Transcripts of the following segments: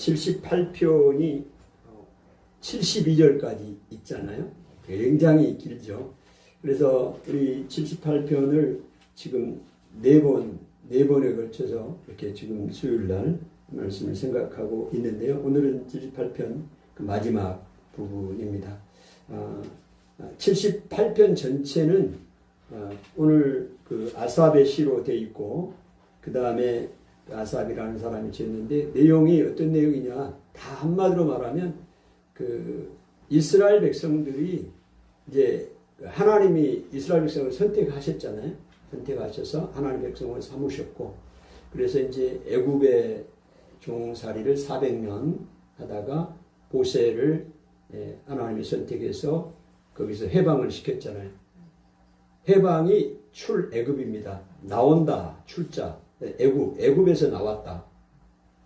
78편이 72절까지 있잖아요. 굉장히 길죠. 그래서 우리 78편을 지금 네 번에 걸쳐서 이렇게 지금 수요일 날 말씀을 생각하고 있는데요. 오늘은 78편 그 마지막 부분입니다. 78편 전체는 오늘 그 아삽의 시로 되어 있고, 그 다음에 아삽이라는 사람이 지었는데, 내용이 어떤 내용이냐, 다 한마디로 말하면 그 이스라엘 백성들이 이제 하나님이 이스라엘 백성을 선택하셨잖아요. 선택하셔서 하나님 백성을 삼으셨고, 그래서 이제 애굽의 종살이를 400년 하다가 모세를 하나님이 선택해서 거기서 해방을 시켰잖아요. 해방이 출애굽입니다. 나온다, 출자. 애굽에서 나왔다.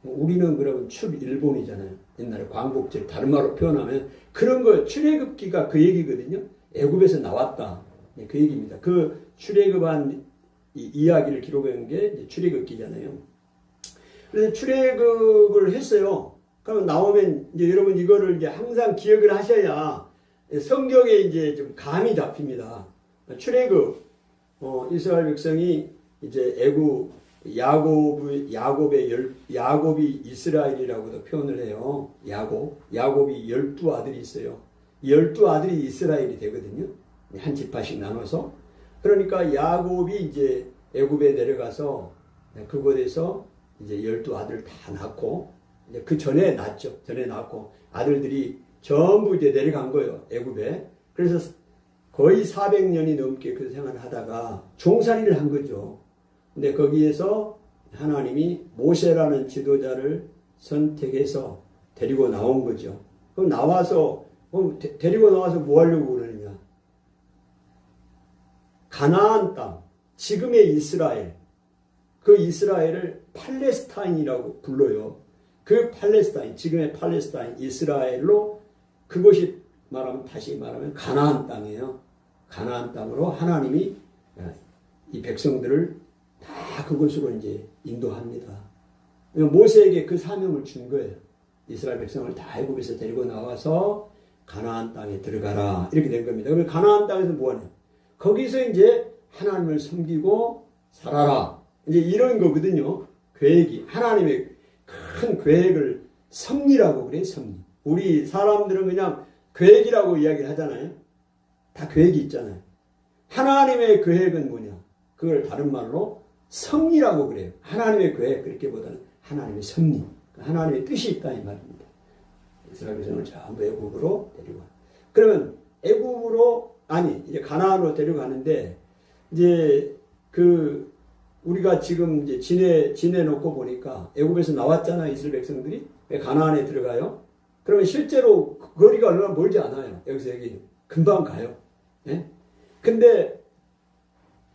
우리는 그러면 출일본이잖아요. 옛날에 광복절 다른 말로 표현하면 그런 거 출애굽기가 그 얘기거든요. 애굽에서 나왔다. 그 얘기입니다. 그 출애굽한 이야기를 기록한 게 출애굽기잖아요. 그래서 출애굽을 했어요. 그러면 나오면 이제 여러분 이거를 이제 항상 기억을 하셔야 성경에 이제 좀 감이 잡힙니다. 출애굽, 이스라엘 백성이 이제 애굽, 야곱이 이스라엘이라고도 표현을 해요. 야곱이 12아들이 있어요. 12아들이 이스라엘이 되거든요. 한 지파씩 나눠서. 그러니까 야곱이 이제 애굽에 내려가서 그곳에서 이제 12아들 다 낳고, 이제 그 전에 낳았죠. 전에 낳고 아들들이 전부 이제 내려간 거예요. 애굽에. 그래서 거의 400년이 넘게 그 생활을 하다가 종살이를 한 거죠. 근데 거기에서 하나님이 모세라는 지도자를 선택해서 데리고 나온 거죠. 그럼 데리고 나와서 뭐 하려고 그러느냐. 가나안 땅, 지금의 이스라엘, 그 이스라엘을 팔레스타인이라고 불러요. 그 팔레스타인, 지금의 팔레스타인, 이스라엘로 그것이 다시 말하면 가나안 땅이에요. 가나안 땅으로 하나님이 이 백성들을 다 그곳으로 이제 인도합니다. 모세에게 그 사명을 준 거예요. 이스라엘 백성을 다 애굽에서 데리고 나와서 가나안 땅에 들어가라. 이렇게 된 겁니다. 그러면 가나안 땅에서 뭐 하냐? 거기서 이제 하나님을 섬기고 살아라. 이제 이런 거거든요. 계획이. 하나님의 큰 계획을 섭리라고 그래요. 섭리. 우리 사람들은 그냥 계획이라고 이야기를 하잖아요. 다 계획이 있잖아요. 하나님의 계획은 뭐냐? 그걸 다른 말로 섭리라고 그래요. 하나님의 계획, 그렇게보다는 하나님의 섭리. 하나님의 뜻이 있다 이 말입니다. 이스라엘 백성을 전부 애굽으로 데리고 가. 그러면 이제 가나안으로 데려가는데, 이제 우리가 지금 이제 지내놓고 보니까 애굽에서 나왔잖아요. 이스라엘 백성들이. 왜 가나안에 들어가요? 그러면 실제로 거리가 얼마나 멀지 않아요. 여기서 여기 금방 가요. 예? 근데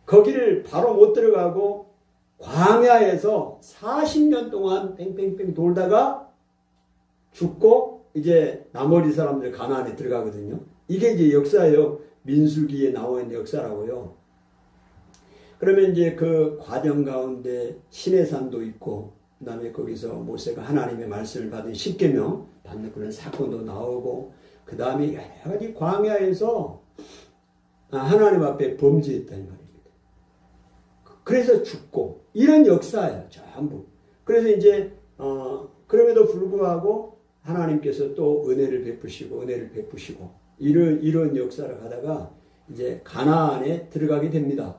거기를 바로 못 들어가고 광야에서 40년 동안 뺑뺑뺑 돌다가 죽고 이제 나머지 사람들 가나안에 들어가거든요. 이게 이제 역사예요. 민수기에 나와 있는 역사라고요. 그러면 이제 그 과정 가운데 시내산도 있고, 그 다음에 거기서 모세가 하나님의 말씀을 받은 십계명 받는 그런 사건도 나오고, 그 다음에 여러 가지 광야에서 하나님 앞에 범죄했다는 말입니다. 그래서 죽고, 이런 역사예요. 전부. 그래서 이제 그럼에도 불구하고 하나님께서 또 은혜를 베푸시고 이런 역사를 가다가 이제 가나안에 들어가게 됩니다.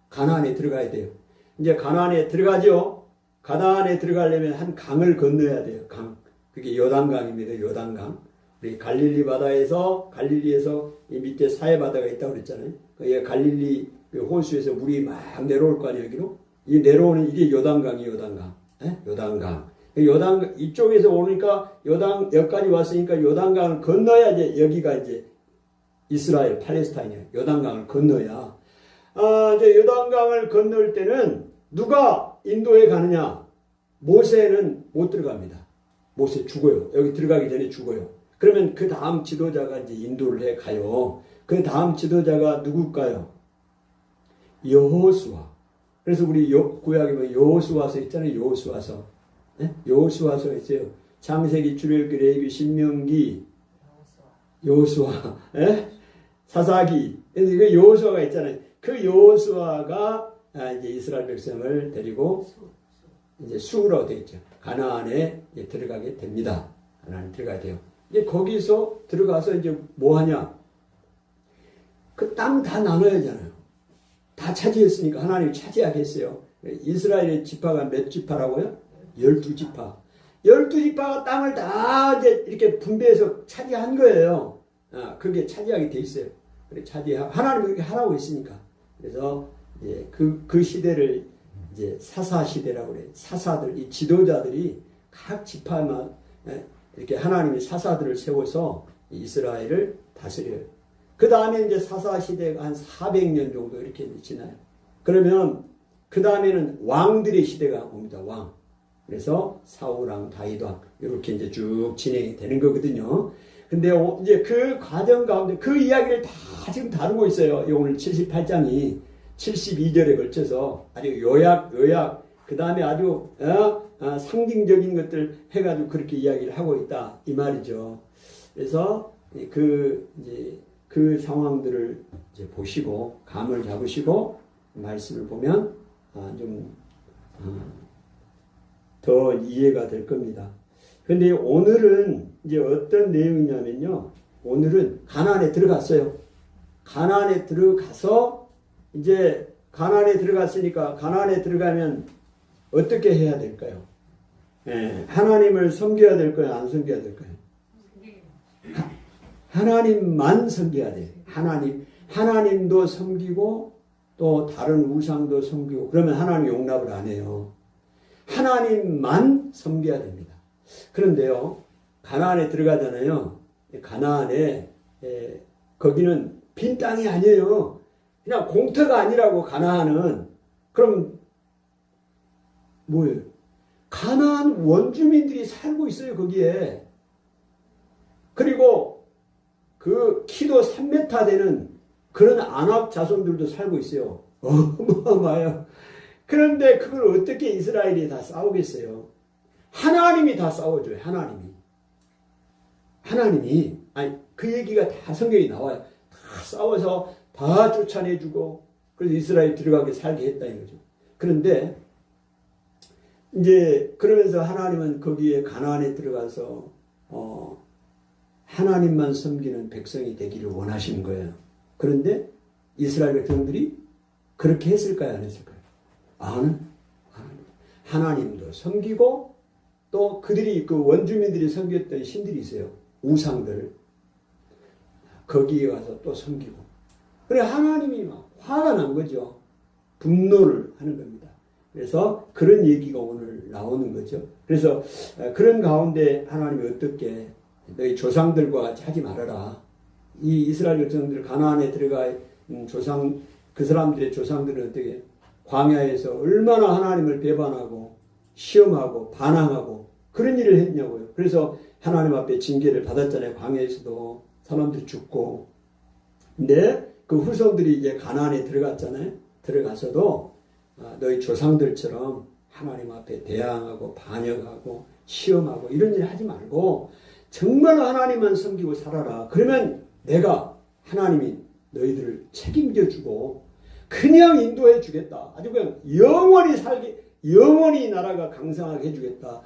가나안에 들어가야 돼요. 이제 가나안에 들어가죠. 가나안에 들어가려면 한 강을 건너야 돼요. 강. 그게 요단강입니다. 요단강. 우리 갈릴리에서 이 밑에 사해 바다가 있다고 그랬잖아요. 그 갈릴리 호수에서 물이 막 내려올 거 아니에요, 여기로? 이 내려오는 이게 요단강이에요, 요단강. 예? 요단강. 이쪽에서 오니까 여기까지 왔으니까 요단강을 건너야 이제 여기가 이제 이스라엘, 팔레스타인이에요. 요단강을 건너야. 이제 요단강을 건널 때는 누가 인도해 가느냐? 모세는 못 들어갑니다. 모세 죽어요. 여기 들어가기 전에 죽어요. 그러면 그 다음 지도자가 이제 인도를 해 가요. 그 다음 지도자가 누굴까요? 여호수아. 그래서 우리 구약에 보면 여호수아서 있잖아요. 여호수아서. 네? 여호수아서 있어요. 창세기, 출애굽기, 레위기, 신명기, 여호수아, 사사기, 그 여호수아가 있잖아요. 그 여호수아가 이제 이스라엘 백성을 데리고 이제 수로 되겠죠. 가나안에 들어가게 됩니다. 가나안에 들어가야 돼요. 이제 거기서 들어가서 이제 뭐 하냐? 그 땅 다 나눠야 하잖아요. 다 차지했으니까 하나님이 차지하겠어요. 이스라엘의 지파가 몇 지파라고요? 12지파. 12지파가 땅을 다 이제 이렇게 분배해서 차지한 거예요. 그게 차지하게 돼 있어요. 그래, 하나님이 그렇게 하라고 했으니까. 그래서 이제 그 시대를 이제 사사 시대라고 그래요. 사사들, 이 지도자들이 각 지파만 이렇게 하나님이 사사들을 세워서 이스라엘을 다스려요. 그 다음에 이제 사사 시대가 한 400년 정도 이렇게 지나요. 그러면 그 다음에는 왕들의 시대가 옵니다. 왕. 그래서 사울왕, 다윗왕 이렇게 이제 쭉 진행이 되는 거거든요. 근데 이제 그 과정 가운데 그 이야기를 다 지금 다루고 있어요. 오늘 78장이 72절에 걸쳐서 아주 요약, 그 다음에 아주 상징적인 것들 해가지고 그렇게 이야기를 하고 있다 이 말이죠. 그래서 그 상황들을 이제 보시고 감을 잡으시고 말씀을 보면 좀 더 이해가 될 겁니다. 근데 오늘은 이제 어떤 내용이냐면요. 오늘은 가나안에 들어갔어요. 가나안에 들어가서 이제 가나안에 들어갔으니까 가나안에 들어가면 어떻게 해야 될까요? 하나님을 섬겨야 될까요? 안 섬겨야 될까요? 하나님만 섬겨야 돼요. 하나님도 섬기고 또 다른 우상도 섬기고 그러면 하나님 용납을 안 해요. 하나님만 섬겨야 됩니다. 그런데요. 가나안에 들어가잖아요. 가나안에 거기는 빈 땅이 아니에요. 그냥 공터가 아니라고 가나안은. 그럼 뭐예요? 가나안 원주민들이 살고 있어요. 거기에. 그리고 그 키도 3m 되는 그런 안악 자손들도 살고 있어요. 어마어마해요. 그런데 그걸 어떻게 이스라엘이 다 싸우겠어요? 하나님이 다 싸워줘요. 하나님이 아니 그 얘기가 다 성경에 나와요. 다 싸워서 다 쫓아내주고 그래서 이스라엘 들어가게 살게 했다 이거죠. 그런데 이제 그러면서 하나님은 거기에 가나안에 들어가서 하나님만 섬기는 백성이 되기를 원하시는 거예요. 그런데 이스라엘 백성들이 그렇게 했을까요? 안 했을까요? 하나님도 섬기고 또 그들이 그 원주민들이 섬겼던 신들이 있어요. 우상들. 거기에 가서 또 섬기고. 그래 하나님이 막 화가 난 거죠. 분노를 하는 겁니다. 그래서 그런 얘기가 오늘 나오는 거죠. 그래서 그런 가운데 하나님이 어떻게 너희 조상들과 같이 하지 말아라. 이 이스라엘 백성들 가나안에 들어가 조상 그 사람들의 조상들은 어떻게 광야에서 얼마나 하나님을 배반하고 시험하고 반항하고 그런 일을 했냐고요. 그래서 하나님 앞에 징계를 받았잖아요. 광야에서도 사람들이 죽고. 근데 그 후손들이 이제 가나안에 들어갔잖아요. 들어가서도 너희 조상들처럼 하나님 앞에 대항하고 반역하고 시험하고 이런 일 하지 말고 정말 하나님만 섬기고 살아라. 그러면 내가 하나님이 너희들을 책임져 주고 그냥 인도해 주겠다. 아주 그냥 영원히 살게 영원히 나라가 강성하게 해 주겠다.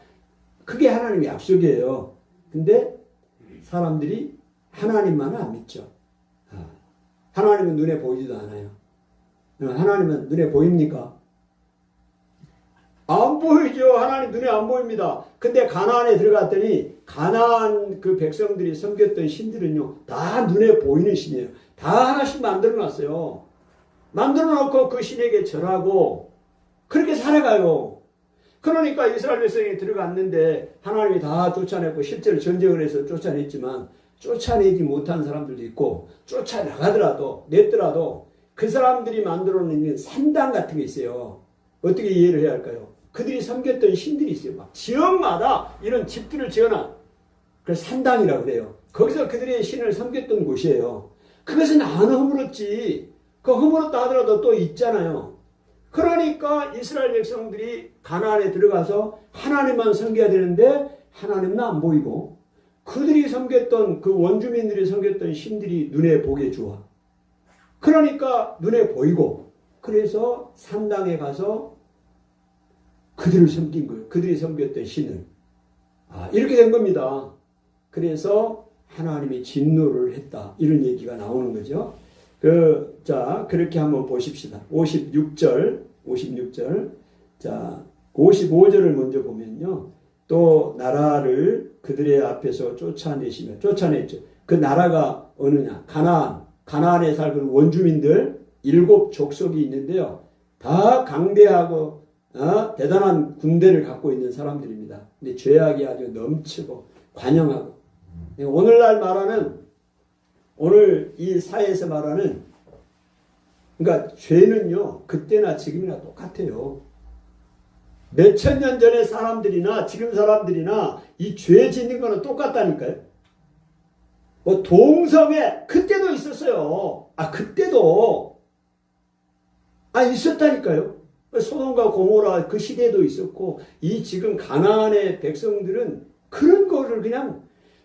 그게 하나님의 약속이에요. 근데 사람들이 하나님만은 안 믿죠. 하나님은 눈에 보이지도 않아요. 하나님은 눈에 보입니까? 안 보이죠. 하나님 눈에 안 보입니다. 근데 가나안에 들어갔더니 가나안 그 백성들이 섬겼던 신들은요 다 눈에 보이는 신이에요. 다 하나씩 만들어 놨어요. 만들어 놓고 그 신에게 절하고 그렇게 살아가요. 그러니까 이스라엘 백성이 들어갔는데 하나님이 다 쫓아냈고 실제로 전쟁을 해서 쫓아냈지만 쫓아내지 못한 사람들도 있고 쫓아나가더라도 냈더라도 그 사람들이 만들어 놓은 산당 같은 게 있어요. 어떻게 이해를 해야 할까요? 그들이 섬겼던 신들이 있어요. 막 지역마다 이런 집들을 지어놔. 그래서 산당이라고 그래요. 거기서 그들의 신을 섬겼던 곳이에요. 그것은 안 허물었지. 그 허물었다 하더라도 또 있잖아요. 그러니까 이스라엘 백성들이 가나안에 들어가서 하나님만 섬겨야 되는데 하나님은 안 보이고 그들이 섬겼던 그 원주민들이 섬겼던 신들이 눈에 보게 좋아. 그러니까 눈에 보이고 그래서 산당에 가서 그들을 섬긴 거예요. 그들이 섬겼던 신을. 이렇게 된 겁니다. 그래서 하나님이 진노를 했다. 이런 얘기가 나오는 거죠. 자, 그렇게 한번 보십시다. 56절. 자, 55절을 먼저 보면요. 또 나라를 그들의 앞에서 쫓아냈죠. 그 나라가 어느냐? 가나안에 살고 원주민들 7 족속이 있는데요. 다 강대하고 대단한 군대를 갖고 있는 사람들입니다. 근데 죄악이 아주 넘치고 관영하고 오늘날 말하는 오늘 이 사회에서 말하는 그러니까 죄는요 그때나 지금이나 똑같아요. 몇천 년 전의 사람들이나 지금 사람들이나 이 죄 짓는 거는 똑같다니까요. 뭐 동성애 그때도 있었어요. 그때도 있었다니까요. 소돔과 고모라 그 시대도 있었고 이 지금 가나안의 백성들은 그런 거를 그냥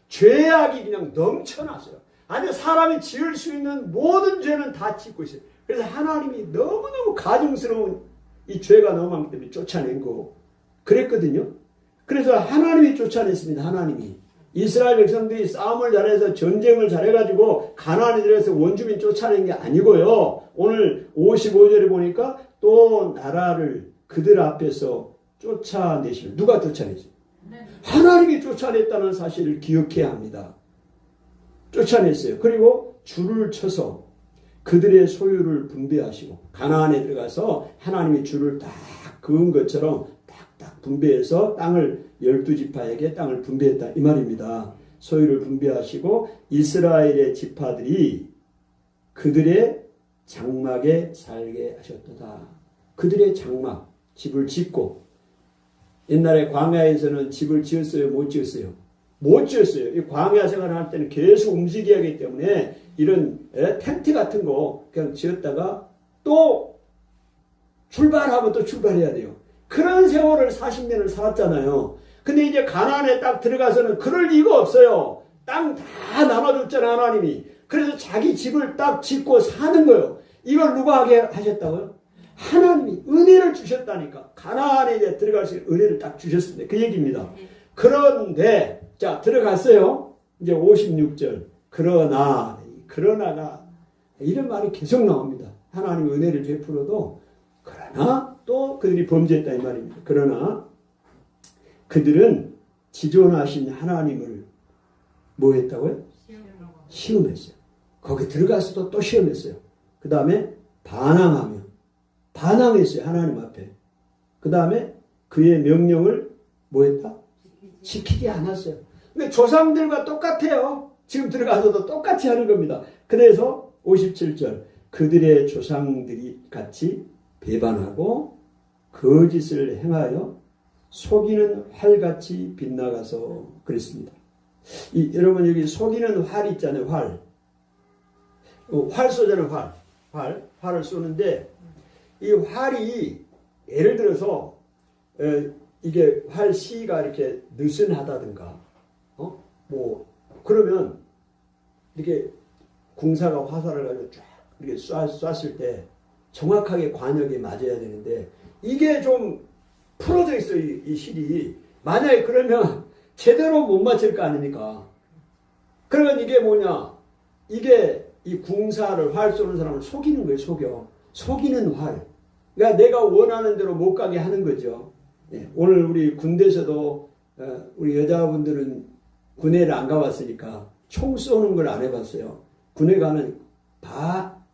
죄악이 그냥 넘쳐났어요. 아니 사람이 지을 수 있는 모든 죄는 다 짓고 있어요. 그래서 하나님이 너무너무 가증스러운 이 죄가 너무 많기 때문에 쫓아낸 거 그랬거든요. 그래서 하나님이 쫓아냈습니다. 하나님이 이스라엘 백성들이 싸움을 잘해서 전쟁을 잘해가지고 가나안에 들어서 원주민 쫓아낸 게 아니고요. 오늘 55절에 보니까 또 나라를 그들 앞에서 쫓아내시면 누가 쫓아냈어요? 하나님이 쫓아냈다는 사실을 기억해야 합니다. 쫓아냈어요. 그리고 줄을 쳐서 그들의 소유를 분배하시고 가나안에 들어가서 하나님이 줄을 딱 그은 것처럼 딱딱 분배해서 땅을 12지파에게 땅을 분배했다 이 말입니다. 소유를 분배하시고 이스라엘의 지파들이 그들의 장막에 살게 하셨도다. 그들의 장막, 집을 짓고 옛날에 광야에서는 집을 지었어요? 못 지었어요? 못 지었어요. 이 광야 생활을 할 때는 계속 움직여야 하기 때문에 이런 텐트 같은 거 그냥 지었다가 또 출발하면 또 출발해야 돼요. 그런 세월을 40년을 살았잖아요. 근데 이제 가나안에 딱 들어가서는 그럴 리가 없어요. 땅 다 나눠줬잖아요, 하나님이. 그래서 자기 집을 딱 짓고 사는 거예요. 이걸 누가 하게 하셨다고요? 하나님이 은혜를 주셨다니까. 가나안에 이제 들어갈 수 있는 은혜를 딱 주셨습니다. 그 얘기입니다. 그런데 자 들어갔어요. 이제 56절. 그러나가 이런 말이 계속 나옵니다. 하나님의 은혜를 베풀어도 그러나 또 그들이 범죄했다 이 말입니다. 그러나 그들은 지존하신 하나님을 뭐 했다고요? 시험했어요. 거기 들어가서도 또 시험했어요. 그 다음에 반항했어요. 하나님 앞에. 그 다음에 그의 명령을 뭐 했다? 지키지 않았어요. 근데 조상들과 똑같아요. 지금 들어가서도 똑같이 하는 겁니다. 그래서 57절 그들의 조상들이 같이 배반하고 거짓을 행하여 속이는 활같이 빗나가서 그랬습니다. 여러분 여기 속이는 활 있잖아요. 활 쏘잖아요. 활을 쏘는데 이 활이 예를 들어서 이게 활 시가 이렇게 느슨하다든가 뭐 그러면 이렇게 궁사가 화살을 가지고 쫙 이렇게 쐈을 때 정확하게 관역에 맞아야 되는데 이게 좀 풀어져 있어요. 이 실이. 만약에 그러면 제대로 못 맞을 거 아닙니까? 그러면 이게 뭐냐? 이게 이 궁사를 활 쏘는 사람을 속이는 거예요. 속이는 활. 그러니까 내가 원하는 대로 못 가게 하는 거죠. 네. 오늘 우리 군대에서도 우리 여자분들은 군대를 안 가봤으니까 총 쏘는 걸 안 해봤어요. 군에 가면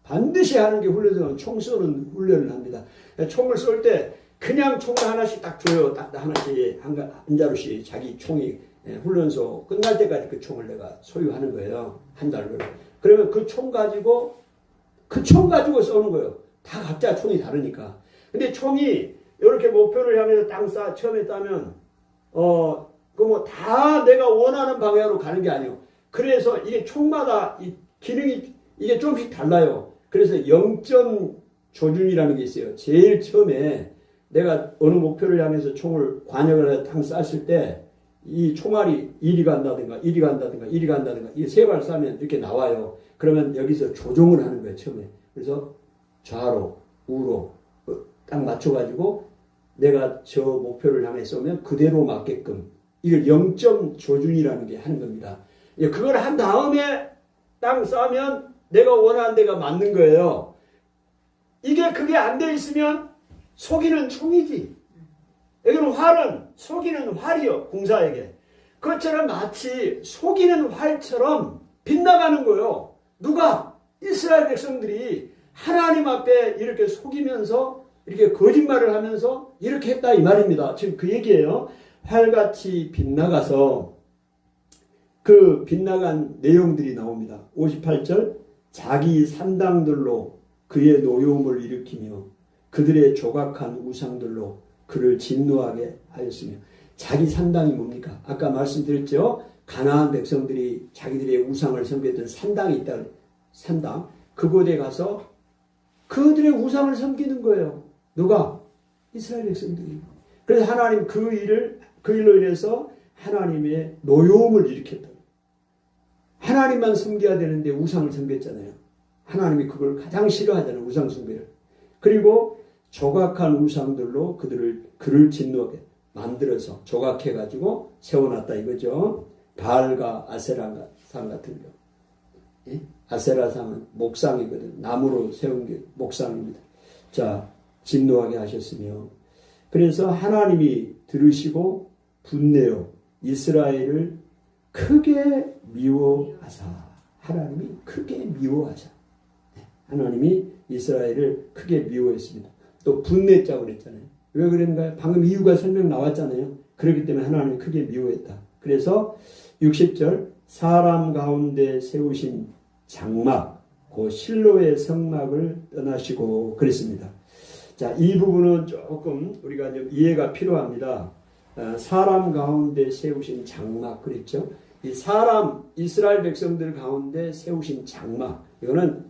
반드시 하는 게 훈련은 총 쏘는 훈련을 합니다. 총을 쏠 때 그냥 총을 하나씩 딱 줘요. 딱 하나씩 한 자루씩 자기 총이 훈련소 끝날 때까지 그 총을 내가 소유하는 거예요. 한 자루를. 그러면 그 총 가지고 쏘는 거예요. 다 각자 총이 다르니까. 근데 총이 이렇게 목표를 향해서 처음에 따면 그 뭐 다 내가 원하는 방향으로 가는 게 아니에요. 그래서 이게 총마다 이 기능이 이게 조금씩 달라요. 그래서 0점 조준이라는 게 있어요. 제일 처음에 내가 어느 목표를 향해서 총을 관역을 딱 쐈을 때 이 총알이 이리 간다든가 이리 간다든가 이리 간다든가 이게 세 발 쏴면 이렇게 나와요. 그러면 여기서 조종을 하는 거예요, 처음에. 그래서 좌로 우로 딱 맞춰가지고 내가 저 목표를 향해 쏘면 그대로 맞게끔 이걸 0점 조준이라는 게 하는 겁니다. 그걸 한 다음에 땅 쏴면 내가 원하는 데가 맞는 거예요. 그게 안 돼 있으면 속이는 총이지. 여기는 활은 속이는 활이요, 공사에게. 그것처럼 마치 속이는 활처럼 빗나가는 거예요. 누가? 이스라엘 백성들이 하나님 앞에 이렇게 속이면서 이렇게 거짓말을 하면서 이렇게 했다 이 말입니다. 지금 그 얘기예요. 활같이 빗나가서 그 빗나간 내용들이 나옵니다. 58절 자기 산당들로 그의 노여움을 일으키며 그들의 조각한 우상들로 그를 진노하게 하였으며 자기 산당이 뭡니까? 아까 말씀드렸죠. 가나안 백성들이 자기들의 우상을 섬겼던 산당이 있다. 산당. 그곳에 가서 그들의 우상을 섬기는 거예요. 누가? 이스라엘 백성들이. 그래서 하나님 그 일로 인해서 하나님의 노여움을 일으켰다. 하나님만 섬겨야 되는데 우상을 섬겼잖아요. 하나님이 그걸 가장 싫어하잖아요. 우상 숭배를. 그리고 조각한 우상들로 그를 진노하게 만들어서 조각해가지고 세워놨다 이거죠. 바알과 아세라상 같은 거. 예? 아세라상은 목상이거든. 나무로 세운 게 목상입니다. 자, 진노하게 하셨으며 그래서 하나님이 들으시고 분내어 이스라엘을 크게 미워하사. 하나님이 크게 미워하사. 하나님이 이스라엘을 크게 미워했습니다. 또 분내자고 그랬잖아요. 왜 그랬는가요? 방금 이유가 설명 나왔잖아요. 그렇기 때문에 하나님이 크게 미워했다. 그래서 60절 사람 가운데 세우신 장막 그 실로의 성막을 떠나시고 그랬습니다. 자, 이 부분은 조금 우리가 좀 이해가 필요합니다. 사람 가운데 세우신 장막 그랬죠. 이 사람 이스라엘 백성들 가운데 세우신 장막 이거는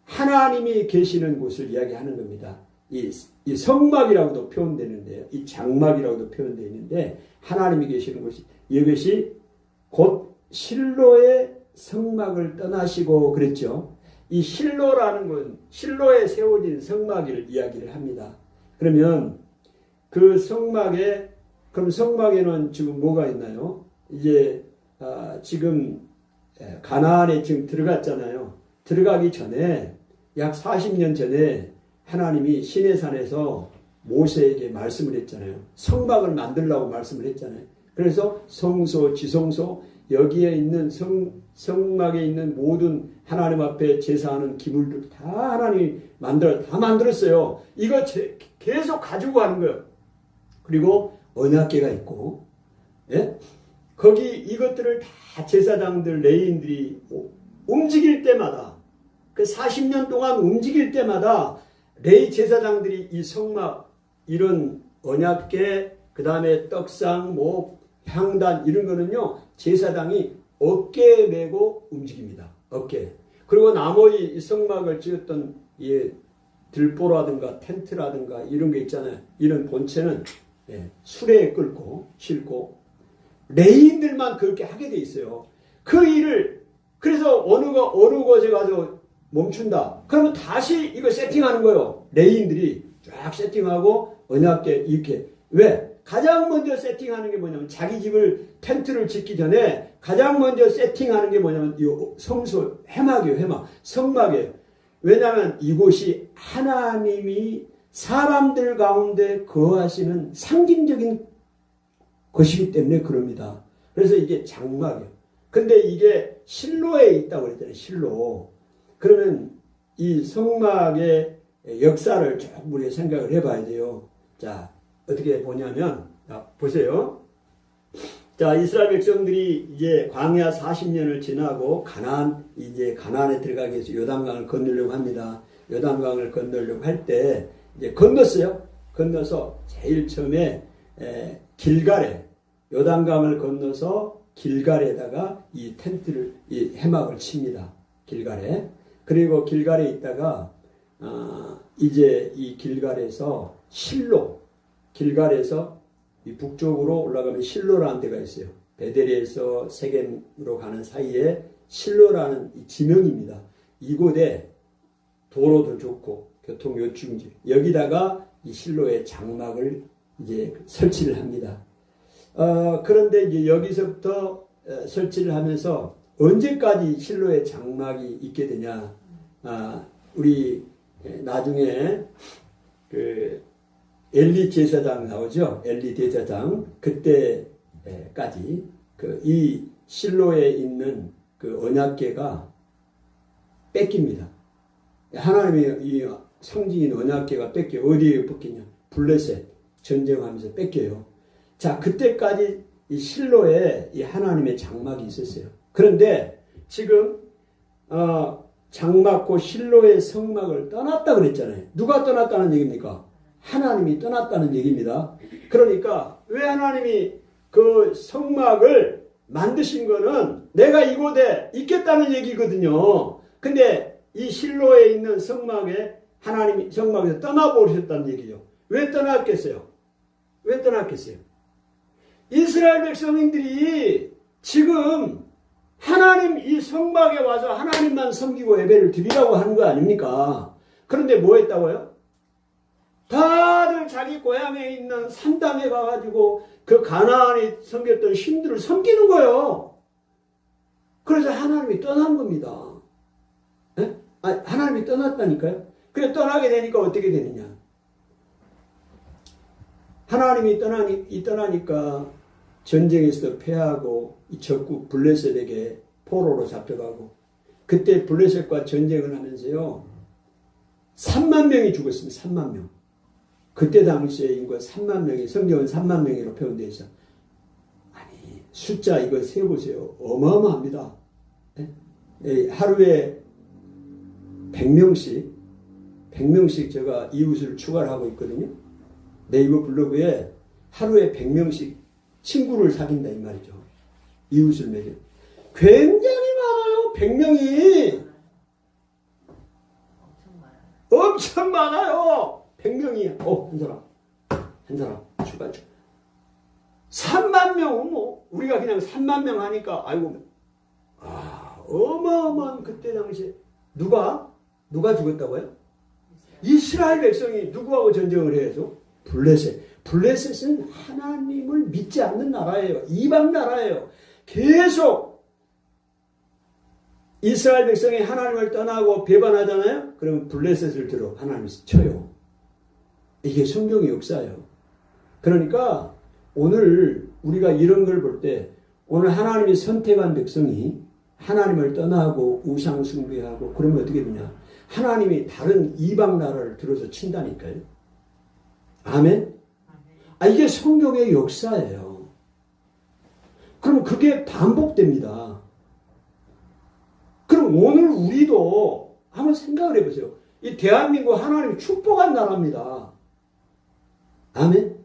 하나님이 계시는 곳을 이야기하는 겁니다. 이 성막이라고도 표현되는데요. 이 장막이라고도 표현되어 있는데 하나님이 계시는 곳이 이것이 곧 실로의 성막을 떠나시고 그랬죠. 이 실로라는 건 실로에 세워진 성막을 이야기를 합니다. 그러면 그 성막에 그럼 성막에는 지금 뭐가 있나요? 이제 지금 가나안에 지금 들어갔잖아요. 들어가기 전에 약 40년 전에 하나님이 시내산에서 모세에게 말씀을 했잖아요. 성막을 만들라고 말씀을 했잖아요. 그래서 성소, 지성소 여기에 있는 성막에 있는 모든 하나님 앞에 제사하는 기물들 다 하나님이 다 만들었어요. 이거 계속 가지고 가는 거예요. 그리고 언약궤가 있고, 예? 거기 이것들을 다 제사장들, 레위인들이 움직일 때마다 그 40년 동안 움직일 때마다 레위 제사장들이 이 성막 이런 언약궤 그 다음에 떡상 향단 이런 거는요 제사장이 어깨에 메고 움직입니다. 어깨. 그리고 나머지 이 성막을 지었던 들보라든가 텐트라든가 이런 게 있잖아요. 이런 본체는 수레에 끌고 싣고 레위인들만 그렇게 하게 돼 있어요. 그 일을 그래서 어느 곳에 가서 멈춘다. 그러면 다시 이거 세팅하는 거예요. 레위인들이 쫙 세팅하고 언약궤 이렇게. 왜? 가장 먼저 세팅하는 게 뭐냐면 자기 집을 텐트를 짓기 전에 가장 먼저 세팅하는 게 뭐냐면 이 성소 회막이에요. 회막. 성막이에요. 왜냐하면 이곳이 하나님이 사람들 가운데 거하시는 상징적인 것이기 때문에 그럽니다. 그래서 이게 장막이에요. 근데 이게 실로에 있다고 그랬잖아요. 실로. 그러면 이 성막의 역사를 조금 우리가 생각을 해봐야 돼요. 자, 어떻게 보냐면, 자, 보세요. 자, 이스라엘 백성들이 이제 광야 40년을 지나고 가나안에 들어가기 위해서 요단강을 건너려고 합니다. 요단강을 건너려고 할 때 이제 건넜어요. 건너서 제일 처음에 길갈에 요단강을 건너서 길갈에다가 이 텐트를 이 해막을 칩니다. 길갈에. 그리고 길갈에 있다가 이제 이 길갈에서 길갈에서 이 북쪽으로 올라가면 실로라는 데가 있어요. 베델에서 세겜으로 가는 사이에 실로라는 이 지명입니다. 이곳에 도로도 좋고 교통 요충지 여기다가 이 실로의 장막을 이제 설치를 합니다. 그런데 이제 여기서부터 설치를 하면서 언제까지 실로의 장막이 있게 되냐? 우리 나중에 그 엘리 제사장 나오죠. 엘리 제사장 그때까지 그 이 실로에 있는 그 언약궤가 뺏깁니다. 하나님의 이 상징인 언약궤가 뺏겨 어디에 뺏기냐? 블레셋 전쟁하면서 뺏겨요. 자, 그때까지 이 실로에 이 하나님의 장막이 있었어요. 그런데 지금 장막 고 실로의 성막을 떠났다 그랬잖아요. 누가 떠났다는 얘기입니까? 하나님이 떠났다는 얘기입니다. 그러니까 왜 하나님이 그 성막을 만드신 거는 내가 이곳에 있겠다는 얘기거든요. 근데 이 실로에 있는 성막에 하나님이 성막에서 떠나버리셨다는 얘기죠. 왜 떠났겠어요? 왜 떠났겠어요? 이스라엘 백성들이 지금 하나님 이 성막에 와서 하나님만 섬기고 예배를 드리라고 하는 거 아닙니까? 그런데 뭐 했다고요? 다들 자기 고향에 있는 산당에 가가지고 그 가나안에 섬겼던 신들을 섬기는 거예요. 그래서 하나님이 떠난 겁니다. 네? 하나님이 떠났다니까요. 그래 떠나게 되니까 어떻게 되느냐? 하나님이 떠나니까 전쟁에서 패하고 이 적국 블레셋에게 포로로 잡혀가고 그때 블레셋과 전쟁을 하면서요 3만 명이 죽었습니다. 3만 명. 그때 당시에 인구가 3만 명이 성경은 3만 명으로 표현되어 있어. 아니 숫자 이거 세보세요. 어마어마합니다. 네? 하루에 100명씩 제가 이웃을 추가를 하고 있거든요. 네이버 블로그에 하루에 100명씩 친구를 사귄다 이 말이죠. 이웃을 맺어. 굉장히 많아요. 100명이. 엄청 많아요. 100명이. 한 사람 추가. 3만 명. 우리가 그냥 3만 명 하니까 아이고. 어마어마한 그때 당시에 누가 죽었다고요? 이스라엘 백성이 누구하고 전쟁을 해야죠? 블레셋은 하나님을 믿지 않는 나라예요. 이방 나라예요. 계속 이스라엘 백성이 하나님을 떠나고 배반하잖아요. 그러면 블레셋을 들어 하나님을 쳐요. 이게 성경의 역사예요. 그러니까 오늘 우리가 이런 걸 볼 때 오늘 하나님이 선택한 백성이 하나님을 떠나고 우상 숭배하고 그러면 어떻게 되냐? 하나님이 다른 이방 나라를 들어서 친다니까요. 아멘? 이게 성경의 역사예요. 그럼 그게 반복됩니다. 그럼 오늘 우리도 한번 생각을 해보세요. 이 대한민국 하나님이 축복한 나라입니다. 아멘?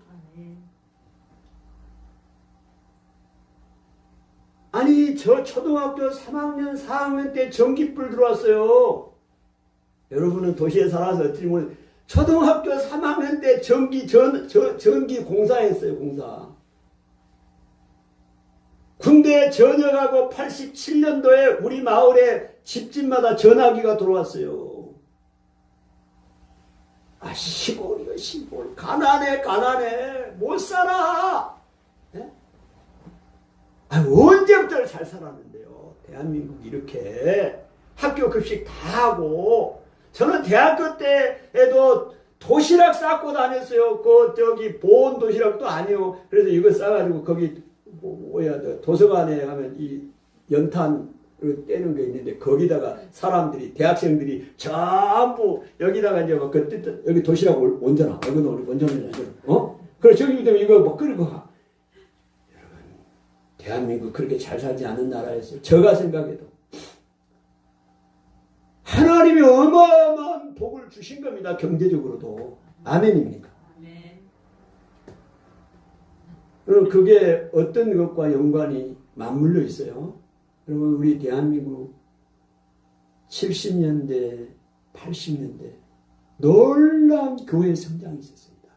아니 저 초등학교 3학년 4학년 때 전기불 들어왔어요. 여러분은 도시에 살아서 어떻게 모르 초등학교 3학년 때 전기 공사했어요. 공사. 군대에 전역하고 87년도에 우리 마을에 집집마다 전화기가 들어왔어요. 시골이요 시골. 가난해 못 살아. 네? 언제부터 잘 살았는데요. 대한민국이 이렇게 학교 급식 다 하고 저는 대학교 때에도 도시락 싸고 다녔어요. 보온 도시락도 아니요. 그래서 이거 싸가지고 거기 도서관에 가면 이 연탄 떼는 게 있는데 거기다가 사람들이 대학생들이 전부 여기다가 이제 막 여기 도시락을 얹어놔. 여기는 얹어놔. 그래서 저기 되면 이거 뭐 끓이고 가. 여러분 대한민국 그렇게 잘 살지 않은 나라였어요. 제가 생각해도. 하나님이 어마어마한 복을 주신 겁니다. 경제적으로도. 아멘입니까? 아멘. 그럼 그게 어떤 것과 연관이 맞물려 있어요? 여러분 우리 대한민국 70년대, 80년대 놀라운 교회 성장이 있었습니다.